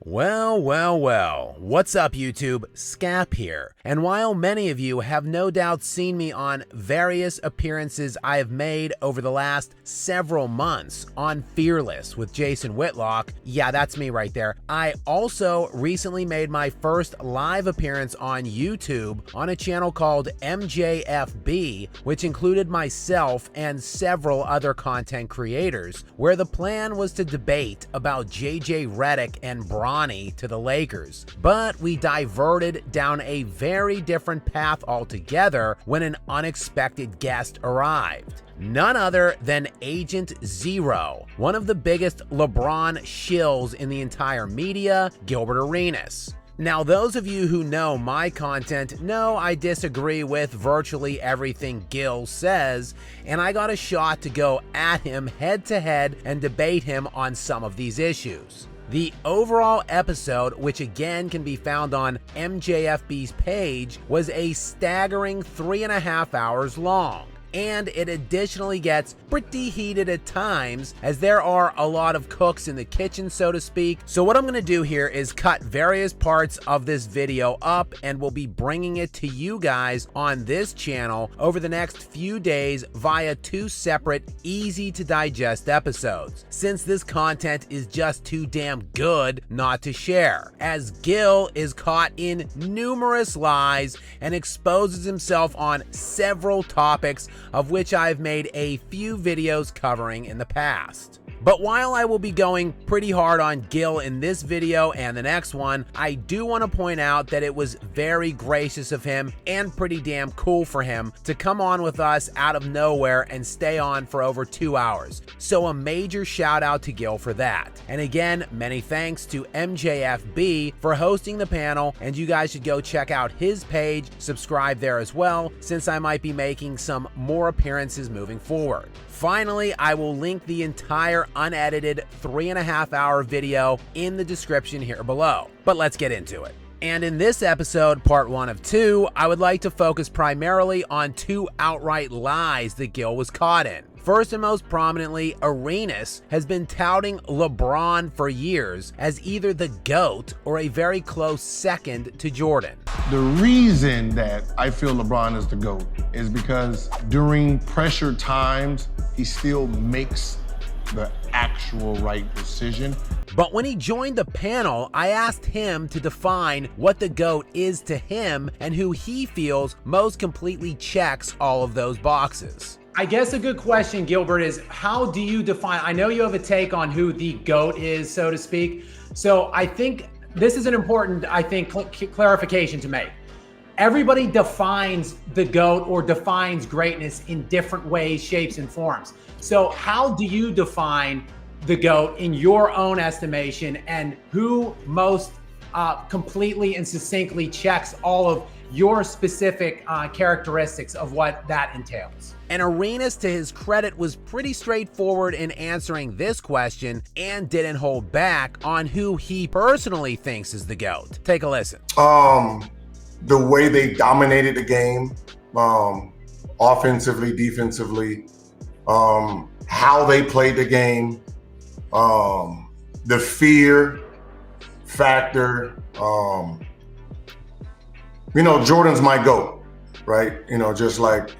Well, what's up YouTube? Skap here. And while many of you have no doubt seen me on various appearances I have made over the last several months on Fearless with Jason Whitlock, yeah, that's me right there, I also recently made my first live appearance on YouTube on a channel called MJFB, which included myself and several other content creators, where the plan was to debate about JJ Redick and Bron to the Lakers, but we diverted down a very different path altogether when an unexpected guest arrived. None other than Agent Zero, one of the biggest LeBron shills in the entire media, Gilbert Arenas. Now, those of you who know my content know I disagree with virtually everything Gil says, and I got a shot to go at him head to head and debate him on some of these issues. The overall episode, which again can be found on MJFB's page, was a staggering 3.5 hours long. And it additionally gets pretty heated at times, as there are a lot of cooks in the kitchen, so to speak. So what I'm going to do here is cut various parts of this video up, and we'll be bringing it to you guys on this channel over the next few days via 2 separate, easy to digest episodes, since this content is just too damn good not to share, as Gil is caught in numerous lies and exposes himself on several topics of which I've made a few videos covering in the past. But while I will be going pretty hard on Gil in this video and the next one, I do want to point out that it was very gracious of him and pretty damn cool for him to come on with us out of nowhere and stay on for over 2 hours. So a major shout out to Gil for that. And again, many thanks to MJFB for hosting the panel, and you guys should go check out his page, subscribe there as well, since I might be making some more appearances moving forward. Finally, I will link the entire unedited 3.5 hour video in the description here below. But let's get into it. And in this episode, part 1 of 2, I would like to focus primarily on 2 outright lies that Gil was caught in. First and most prominently, Arenas has been touting LeBron for years as either the GOAT or a very close second to Jordan. The reason that I feel LeBron is the GOAT is because during pressure times, he still makes the actual right decision. But when he joined the panel, I asked him to define what the GOAT is to him and who he feels most completely checks all of those boxes. I guess a good question, Gilbert, is how do you define, I know you have a take on who the GOAT is, so to speak. So I think this is an important, clarification to make. Everybody defines the GOAT or defines greatness in different ways, shapes, and forms. So how do you define the GOAT in your own estimation, and who most completely and succinctly checks all of your specific characteristics of what that entails? And Arenas, to his credit, was pretty straightforward in answering this question and didn't hold back on who he personally thinks is the GOAT. Take a listen. The way they dominated the game, offensively, defensively, how they played the game, the fear factor. Jordan's my GOAT, right? Just like,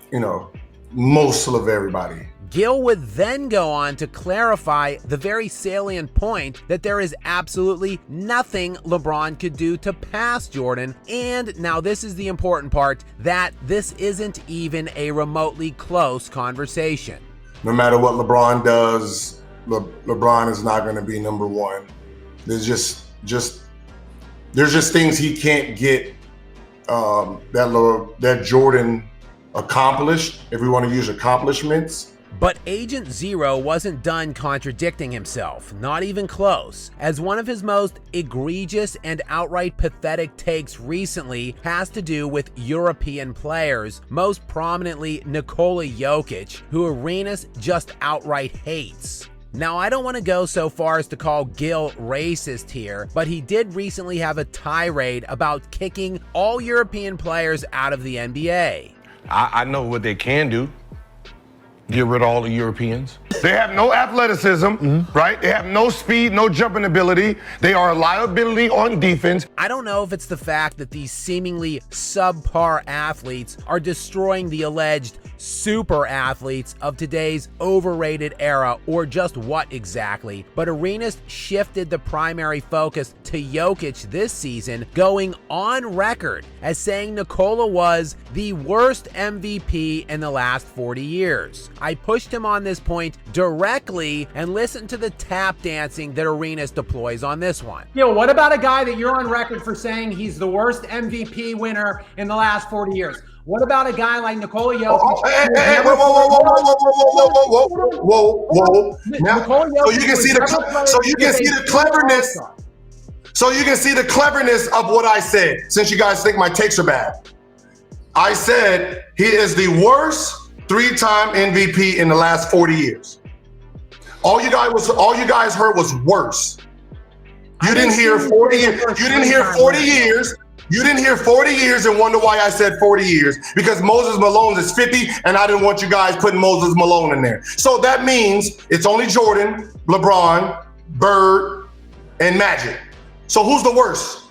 most of everybody. Gil would then go on to clarify the very salient point that there is absolutely nothing LeBron could do to pass Jordan, and now this is the important part, that this isn't even a remotely close conversation. No matter what LeBron does, LeBron is not going to be number one. There's just things he can't get that Jordan accomplished, if we want to use accomplishments. But Agent Zero wasn't done contradicting himself, not even close, as one of his most egregious and outright pathetic takes recently has to do with European players, most prominently Nikola Jokic, who Arenas just outright hates. Now, I don't want to go so far as to call Gil racist here, but he did recently have a tirade about kicking all European players out of the NBA. I know what they can do. Get rid of all the Europeans. They have no athleticism, right? They have no speed, no jumping ability. They are a liability on defense. I don't know if it's the fact that these seemingly subpar athletes are destroying the alleged super athletes of today's overrated era, or just what exactly, but Arenas shifted the primary focus to Jokic this season, going on record as saying Nikola was the worst MVP in the last 40 years. I pushed him on this point directly, and listen to the tap dancing that Arenas deploys on this one. Yo, what about a guy that you're on record for saying he's the worst MVP winner in the last 40 years? What about a guy like Nikola Jokic? Hey, whoa. Now, so you can see the cleverness. So you can see the cleverness of what I said, since you guys think my takes are bad. I said he is the worst 3-time MVP in the last 40 years. All you guys heard was worse. You didn't hear 40 years. You didn't hear 40 years. You didn't hear 40 years and wonder why I said 40 years, because Moses Malone is 50 and I didn't want you guys putting Moses Malone in there. So that means it's only Jordan, LeBron, Bird, and Magic. So who's the worst?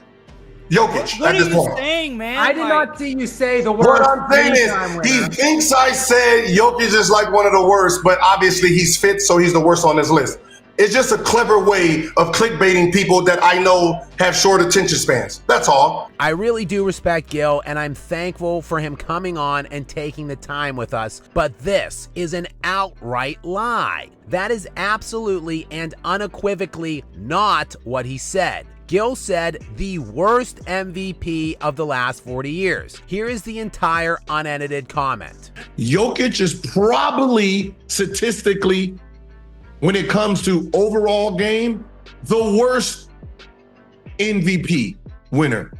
Jokic What at this are you point. saying, man? I did not see you say the worst. What I'm saying is he thinks I said Jokic is like one of the worst, but obviously he's fit, so he's the worst on this list. It's just a clever way of clickbaiting people that I know have short attention spans. That's all. I really do respect Gil, and I'm thankful for him coming on and taking the time with us, but this is an outright lie. That is absolutely and unequivocally not what he said. Gil said the worst MVP of the last 40 years. Here is the entire unedited comment. Jokic is probably statistically, when it comes to overall game, the worst MVP winner.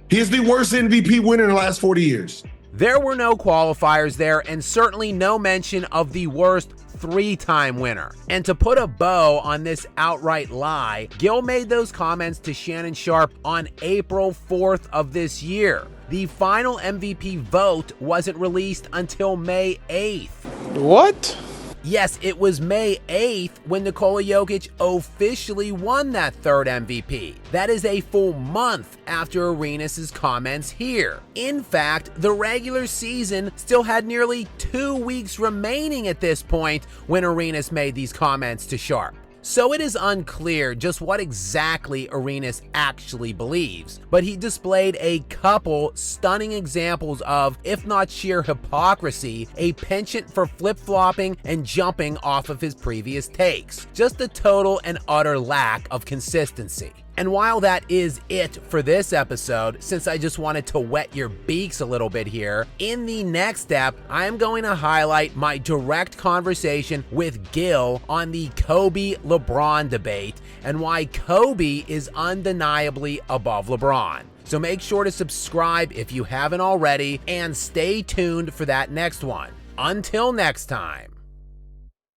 He is the worst MVP winner in the last 40 years. There were no qualifiers there, and certainly no mention of the worst 3-time winner. And to put a bow on this outright lie, Gil made those comments to Shannon Sharpe on April 4th of this year. The final MVP vote wasn't released until May 8th. What? Yes, it was May 8th when Nikola Jokic officially won that third MVP. That is a full month after Arenas' comments here. In fact, the regular season still had nearly 2 weeks remaining at this point when Arenas made these comments to Sharpe. So it is unclear just what exactly Arenas actually believes, but he displayed a couple stunning examples of, if not sheer hypocrisy, a penchant for flip-flopping and jumping off of his previous takes. Just a total and utter lack of consistency. And while that is it for this episode, since I just wanted to wet your beaks a little bit here, in the next step, I am going to highlight my direct conversation with Gil on the Kobe-LeBron debate and why Kobe is undeniably above LeBron. So make sure to subscribe if you haven't already, and stay tuned for that next one. Until next time.